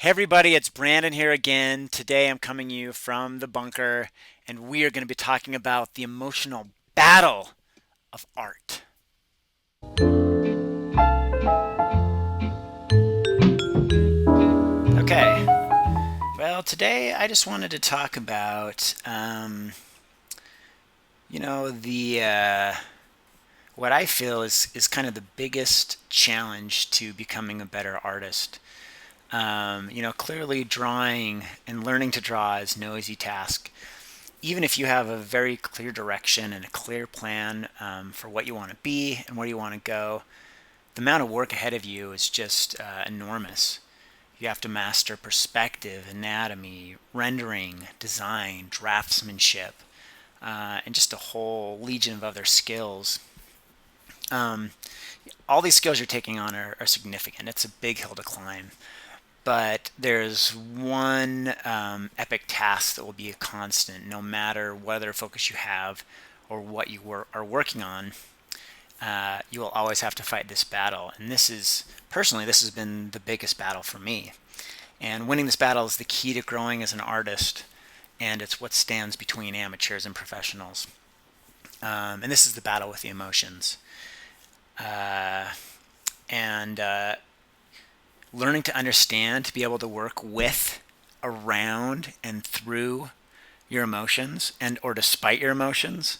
Hey everybody, it's Brandon here again. Today I'm coming to you from the bunker, and we are going to be talking about the emotional battle of art. Okay, well, today I just wanted to talk about, the what I feel is kind of the biggest challenge to becoming a better artist. Clearly drawing and learning to draw is no easy task. Even if you have a very clear direction and a clear plan for what you want to be and where you want to go, the amount of work ahead of you is just enormous. You have to master perspective, anatomy, rendering, design, draftsmanship, and just a whole legion of other skills. Um, all these skills you're taking on are significant. It's a big hill to climb. But there's one epic task that will be a constant, no matter what other focus you have or what are working on. You will always have to fight this battle, and this has been the biggest battle for me. And winning this battle is the key to growing as an artist, and it's what stands between amateurs and professionals. And this is the battle with the emotions. And Learning to understand, to be able to work with, around, and through your emotions and or despite your emotions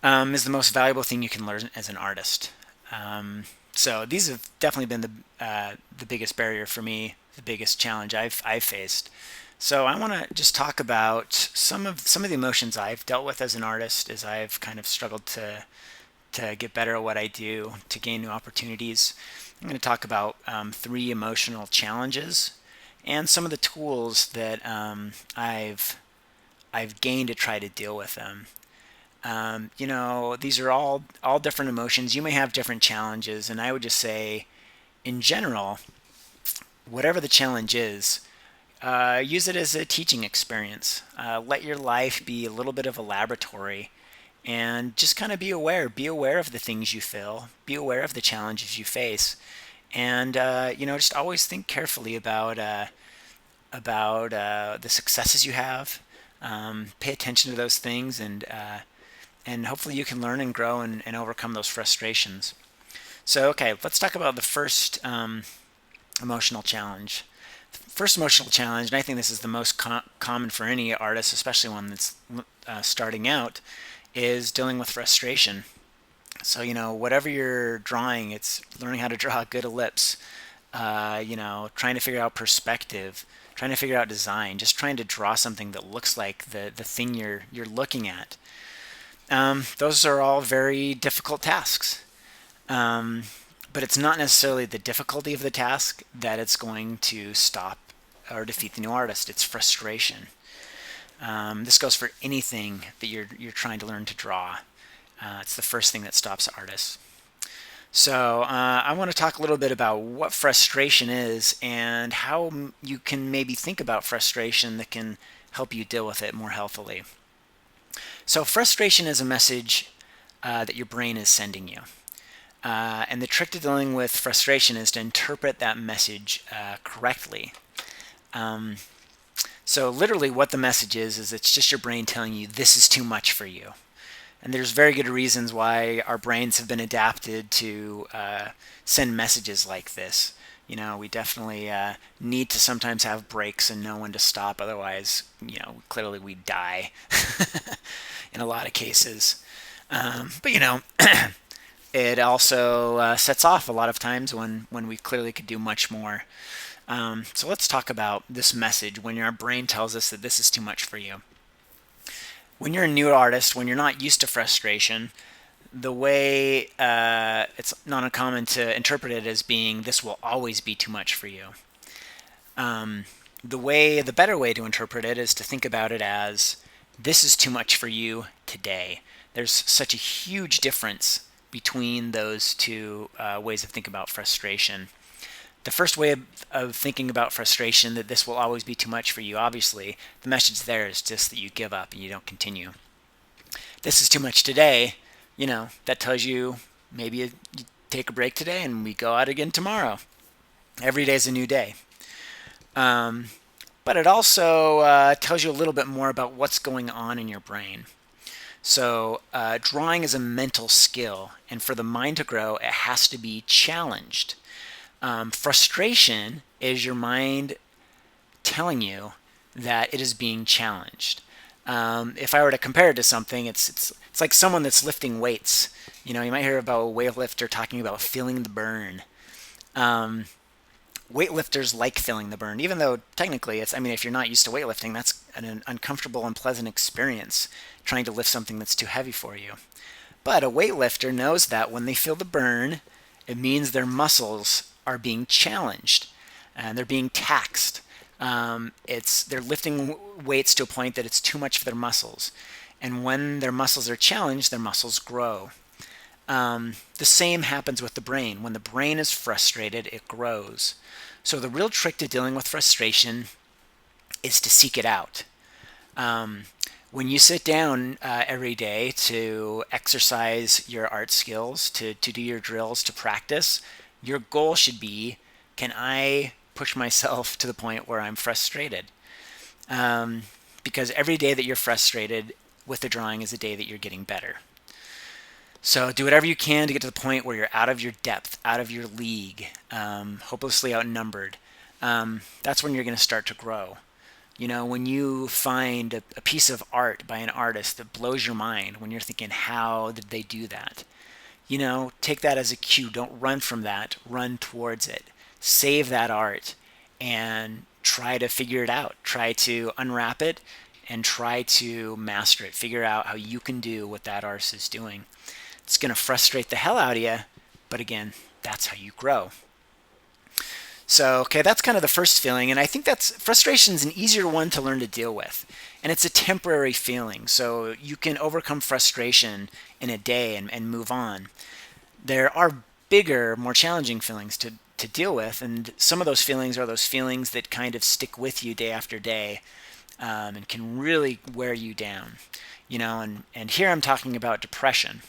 is the most valuable thing you can learn as an artist. So these have definitely been the biggest barrier for me, the biggest challenge I've faced. So I want to just talk about some of the emotions I've dealt with as an artist as I've kind of struggled to get better at what I do, to gain new opportunities. I'm going to talk about three emotional challenges and some of the tools that I've gained to try to deal with them. These are all different emotions. You may have different challenges, and I would just say, in general, whatever the challenge is, use it as a teaching experience. Let your life be a little bit of a laboratory, and just kind of be aware. Be aware of the things you feel. Be aware of the challenges you face, and just always think carefully about the successes you have. Pay attention to those things, and hopefully you can learn and grow and overcome those frustrations. So, okay, let's talk about the first emotional challenge. The first emotional challenge, and I think this is the most common for any artist, especially one that's starting out, is dealing with frustration. So, whatever you're drawing, it's learning how to draw a good ellipse, trying to figure out perspective, trying to figure out design, just trying to draw something that looks like the thing you're looking at. Those are all very difficult tasks. But it's not necessarily the difficulty of the task that it's going to stop or defeat the new artist. It's frustration. This goes for anything that you're trying to learn to draw. It's the first thing that stops artists. So I want to talk a little bit about what frustration is and how you can maybe think about frustration that can help you deal with it more healthily. So frustration is a message that your brain is sending you. And the trick to dealing with frustration is to interpret that message correctly. So literally what the message is it's just your brain telling you this is too much for you. And there's very good reasons why our brains have been adapted to send messages like this. We definitely need to sometimes have breaks and know when to stop. Otherwise, clearly we die in a lot of cases. But it also sets off a lot of times when we clearly could do much more. So let's talk about this message when your brain tells us that this is too much for you. When you're a new artist, when you're not used to frustration, the way it's not uncommon to interpret it as being this will always be too much for you. The better way to interpret it is to think about it as this is too much for you today. There's such a huge difference between those two ways of thinking about frustration. The first way of thinking about frustration, that this will always be too much for you, obviously, the message there is just that you give up and you don't continue. This is too much today, that tells you maybe you take a break today and we go out again tomorrow. Every day is a new day. But it also tells you a little bit more about what's going on in your brain. So, drawing is a mental skill, and for the mind to grow, it has to be challenged. Frustration is your mind telling you that it is being challenged. If I were to compare it to something, it's like someone that's lifting weights. You might hear about a weightlifter talking about feeling the burn. Um, Weightlifters like feeling the burn, even though technically it's, I mean, if you're not used to weightlifting, that's an uncomfortable, unpleasant experience trying to lift something that's too heavy for you. But a weightlifter knows that when they feel the burn, it means their muscles are being challenged and they're being taxed. They're lifting weights to a point that it's too much for their muscles, and when their muscles are challenged, their muscles grow. The same happens with the brain. When the brain is frustrated, it grows. So the real trick to dealing with frustration is to seek it out. Um, when you sit down every day to exercise your art skills, to do your drills, to practice, your goal should be, can I push myself to the point where I'm frustrated? Um, because every day that you're frustrated with the drawing is a day that you're getting better. So do whatever you can to get to the point where you're out of your depth, out of your league, hopelessly outnumbered. That's when you're going to start to grow. When you find a piece of art by an artist that blows your mind, when you're thinking, how did they do that? Take that as a cue. Don't run from that. Run towards it. Save that art and try to figure it out. Try to unwrap it and try to master it. Figure out how you can do what that artist is doing. It's going to frustrate the hell out of you, but again, that's how you grow. So, okay, that's kind of the first feeling, and I think that's frustration is an easier one to learn to deal with, and it's a temporary feeling. So you can overcome frustration in a day and move on. There are bigger, more challenging feelings to deal with, and some of those feelings are those feelings that kind of stick with you day after day, and can really wear you down. And here I'm talking about depression.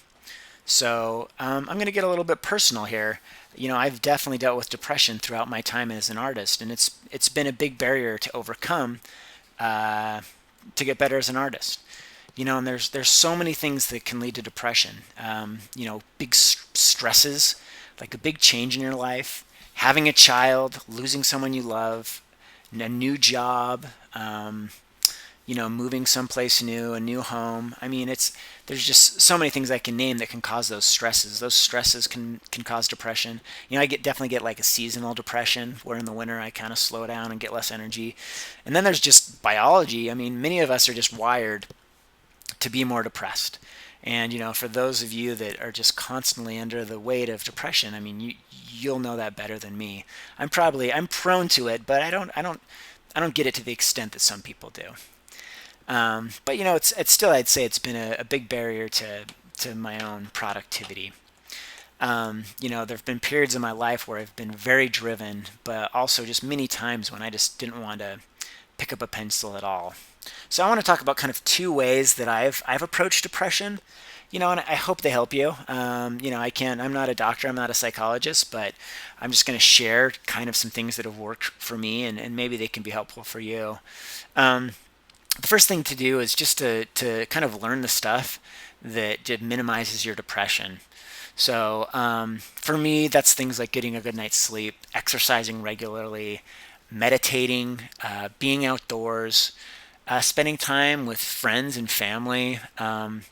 So I'm going to get a little bit personal here. I've definitely dealt with depression throughout my time as an artist, and it's been a big barrier to overcome uh, to get better as an artist. And there's so many things that can lead to depression. Big stresses, like a big change in your life, having a child, losing someone you love, a new job. Moving someplace new, a new home. I mean, there's just so many things I can name that can cause those stresses. Those stresses can cause depression. I definitely get like a seasonal depression where in the winter I kind of slow down and get less energy. And then there's just biology. I mean, many of us are just wired to be more depressed. And for those of you that are just constantly under the weight of depression, I mean, you'll know that better than me. I'm prone to it, but I don't get it to the extent that some people do. But it's still, I'd say it's been a big barrier to my own productivity. There have been periods in my life where I've been very driven, but also just many times when I just didn't want to pick up a pencil at all. So I want to talk about kind of two ways that I've approached depression. And I hope they help you. I'm not a doctor, I'm not a psychologist, but I'm just going to share kind of some things that have worked for me, and maybe they can be helpful for you. Um, the first thing to do is just to kind of learn the stuff that minimizes your depression. So for me, that's things like getting a good night's sleep, exercising regularly, meditating, being outdoors, spending time with friends and family, and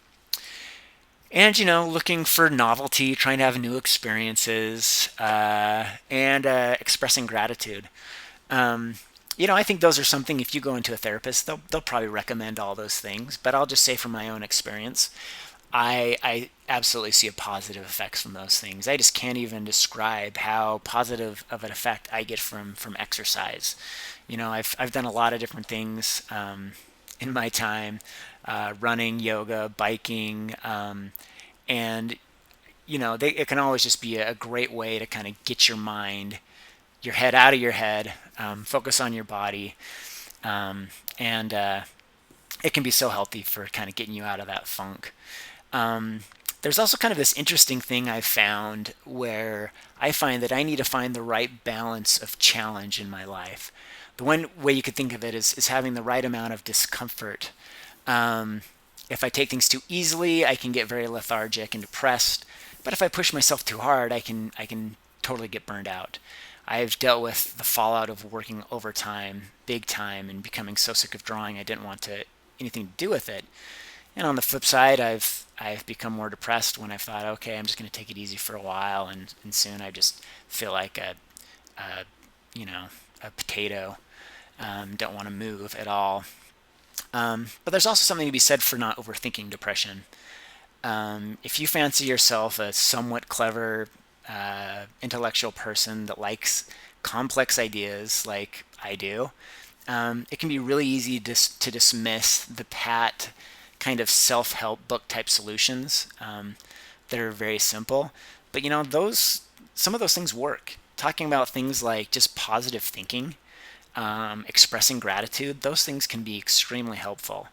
looking for novelty, trying to have new experiences, and expressing gratitude. Um, I think those are something, if you go into a therapist, they'll probably recommend all those things. But I'll just say from my own experience, I absolutely see a positive effects from those things. I just can't even describe how positive of an effect I get from exercise. I've done a lot of different things in my time, running, yoga, biking, and it can always just be a great way to kind of get your head out of your head, focus on your body, and it can be so healthy for kind of getting you out of that funk. There's also kind of this interesting thing I've found where I find that I need to find the right balance of challenge in my life. The one way you could think of it is having the right amount of discomfort. Um, if I take things too easily, I can get very lethargic and depressed. But if I push myself too hard, I can totally get burned out. I've dealt with the fallout of working overtime, big time, and becoming so sick of drawing I didn't want to anything to do with it. And on the flip side, I've become more depressed when I've thought, okay, I'm just going to take it easy for a while, and soon I just feel like a you know a potato. Don't want to move at all. But there's also something to be said for not overthinking depression. If you fancy yourself a somewhat clever, intellectual person that likes complex ideas like I do, it can be really easy to dismiss the pat kind of self-help book type solutions that are very simple. But those some of those things work. Talking about things like just positive thinking, expressing gratitude, those things can be extremely helpful.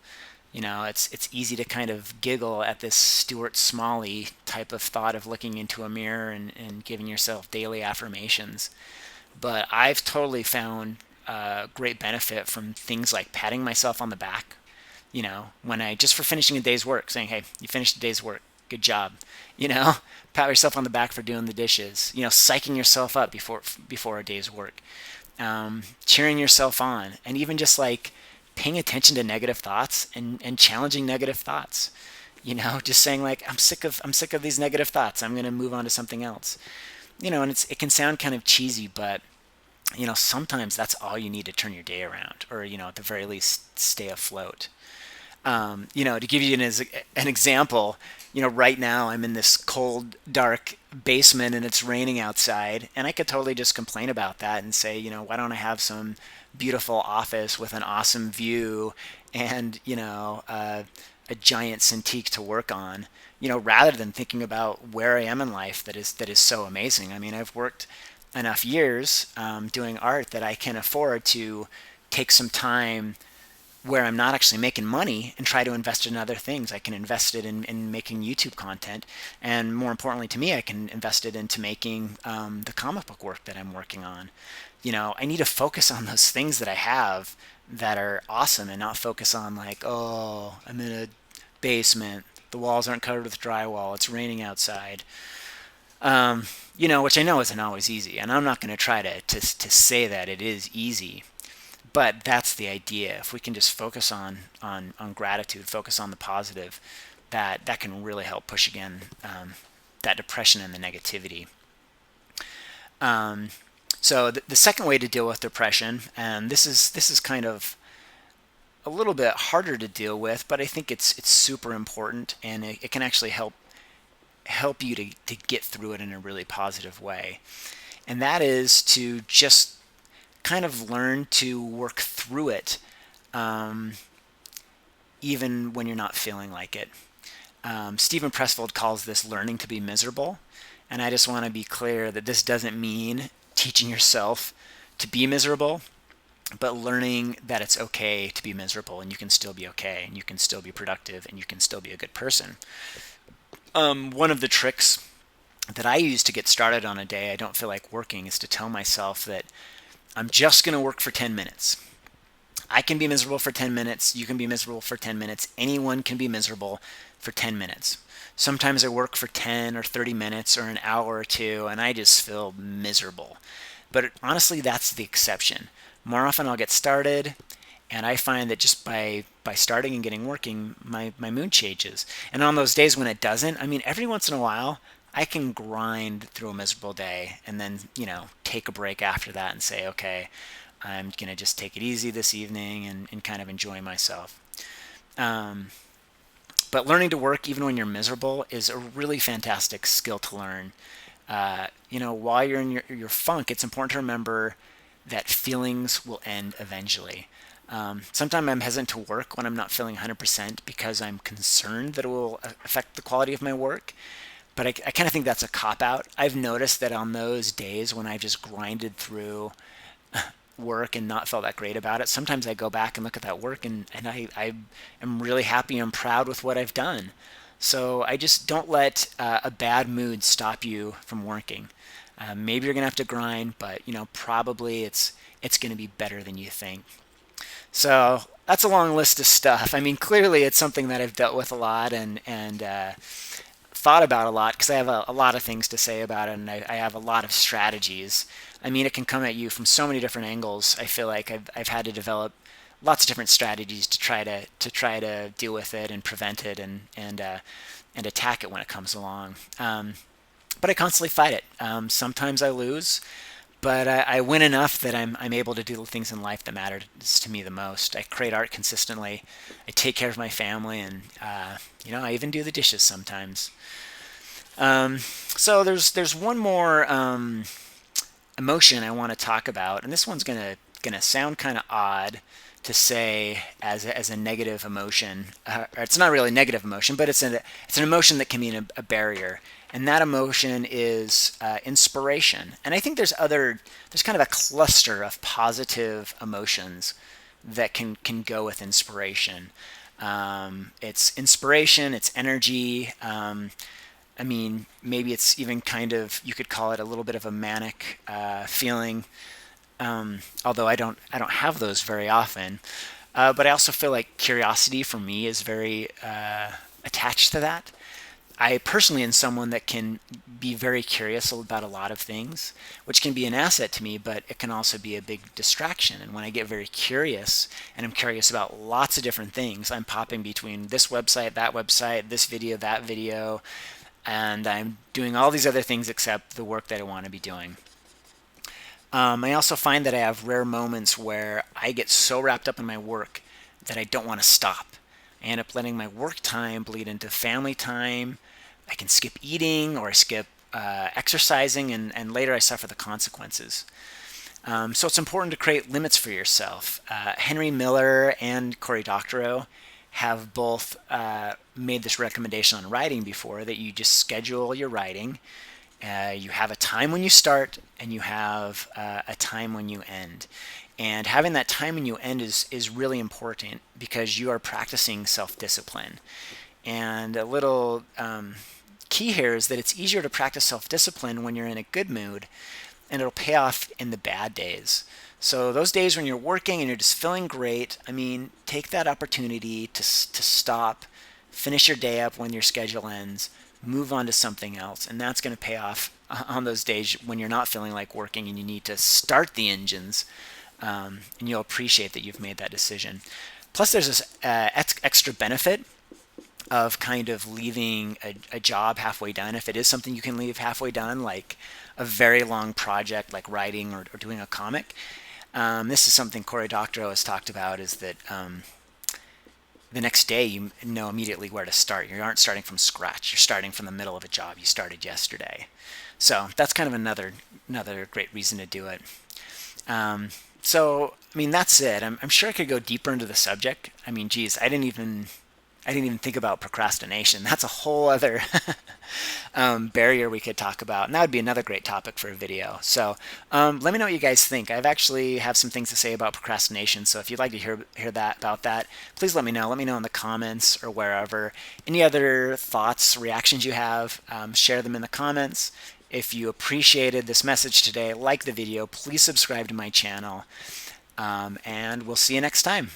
It's easy to kind of giggle at this Stuart Smalley type of thought of looking into a mirror and giving yourself daily affirmations. But I've totally found great benefit from things like patting myself on the back. When I just for finishing a day's work, saying, "Hey, you finished a day's work. Good job." You know, pat yourself on the back for doing the dishes. Psyching yourself up before a day's work, cheering yourself on, and even just like paying attention to negative thoughts and challenging negative thoughts. Just saying like, I'm sick of these negative thoughts. I'm going to move on to something else. And it can sound kind of cheesy, but sometimes that's all you need to turn your day around, or at the very least stay afloat. To give you an example, right now I'm in this cold, dark basement and it's raining outside, and I could totally just complain about that and say, why don't I have some beautiful office with an awesome view and, a giant Cintiq to work on, rather than thinking about where I am in life that is so amazing. I mean, I've worked enough years doing art that I can afford to take some time where I'm not actually making money and try to invest it in other things. I can invest it in making YouTube content. And more importantly to me, I can invest it into making the comic book work that I'm working on. I need to focus on those things that I have that are awesome and not focus on like, oh, I'm in a basement. The walls aren't covered with drywall. It's raining outside. Which I know isn't always easy. And I'm not going to try to say that it is easy. But that's the idea. If we can just focus on gratitude, focus on the positive, that can really help push again that depression and the negativity. So the second way to deal with depression, and this is kind of a little bit harder to deal with, but I think it's super important, and it can actually help you to get through it in a really positive way. And that is to just kind of learn to work through it, even when you're not feeling like it. Stephen Pressfield calls this learning to be miserable. And I just want to be clear that this doesn't mean teaching yourself to be miserable, but learning that it's okay to be miserable and you can still be okay and you can still be productive and you can still be a good person. One of the tricks that I use to get started on a day I don't feel like working is to tell myself that I'm just going to work for 10 minutes. I can be miserable for 10 minutes. You can be miserable for 10 minutes. Anyone can be miserable for 10 minutes. Sometimes I work for 10 or 30 minutes or an hour or two, and I just feel miserable. But honestly, that's the exception. More often I'll get started, and I find that just by starting and getting working, my mood changes. And on those days when it doesn't, I mean, every once in a while, I can grind through a miserable day and then, take a break after that and say, okay, I'm going to just take it easy this evening and kind of enjoy myself. But learning to work even when you're miserable is a really fantastic skill to learn. While you're in your funk, it's important to remember that feelings will end eventually. Sometimes I'm hesitant to work when I'm not feeling 100% because I'm concerned that it will affect the quality of my work. But I kind of think that's a cop-out. I've noticed that on those days when I've just grinded through work and not felt that great about it, sometimes I go back and look at that work and I am really happy and proud with what I've done. So I just don't let a bad mood stop you from working. Maybe you're gonna have to grind, but probably it's gonna be better than you think. So that's a long list of stuff. I mean, clearly it's something that I've dealt with a lot and thought about a lot because I have a lot of things to say about it, and I have a lot of strategies. I mean, it can come at you from so many different angles. I feel like I've had to develop lots of different strategies to try to deal with it and prevent it and attack it when it comes along. But I constantly fight it. Sometimes I lose, but I win enough that I'm able to do the things in life that matter to me the most. I create art consistently. I take care of my family, and I even do the dishes sometimes. So there's one more emotion I want to talk about, and this one's gonna sound kind of odd to say as a negative emotion. Or it's not really a negative emotion, but it's an emotion that can be a barrier, and that emotion is inspiration. And I think there's kind of a cluster of positive emotions that can go with inspiration. It's inspiration, it's energy. I mean, maybe it's even kind of, you could call it a little bit of a manic feeling, although I don't have those very often. But I also feel like curiosity for me is very attached to that. I personally am someone that can be very curious about a lot of things, which can be an asset to me, but it can also be a big distraction. And when I get very curious and I'm curious about lots of different things, I'm popping between this website, this video, that video, and I'm doing all these other things except the work that I want to be doing. I also find that I have rare moments where I get so wrapped up in my work that I don't want to stop. I end up letting my work time bleed into family time. I can skip eating or skip exercising, and later I suffer the consequences. So it's important to create limits for yourself. Henry Miller and Cory Doctorow have both made this recommendation on writing before, that you just schedule your writing. You have a time when you start, and you have a time when you end. And having that time when you end is really important because you are practicing self-discipline. And a little key here is that it's easier to practice self-discipline when you're in a good mood, and it'll pay off in the bad days. So those days when you're working and you're just feeling great, I mean, take that opportunity to stop, finish your day up when your schedule ends, move on to something else, and that's going to pay off on those days when you're not feeling like working and you need to start the engines, and you'll appreciate that you've made that decision. Plus, there's this extra benefit of kind of leaving a job halfway done, if it is something you can leave halfway done, like a very long project like writing or doing a comic. This is something Cory Doctorow has talked about, is that the next day you know immediately where to start. You aren't starting from scratch. You're starting from the middle of a job you started yesterday. So that's kind of another great reason to do it. So I mean, that's it. I'm sure I could go deeper into the subject. I mean, geez, I didn't even think about procrastination. That's a whole other barrier we could talk about, and that would be another great topic for a video. So let me know what you guys think. I've actually have some things to say about procrastination, so if you'd like to hear that about that, please let me know. Let me know in the comments or wherever. Any other thoughts, reactions you have, share them in the comments. If you appreciated this message today, like the video, please subscribe to my channel, and we'll see you next time.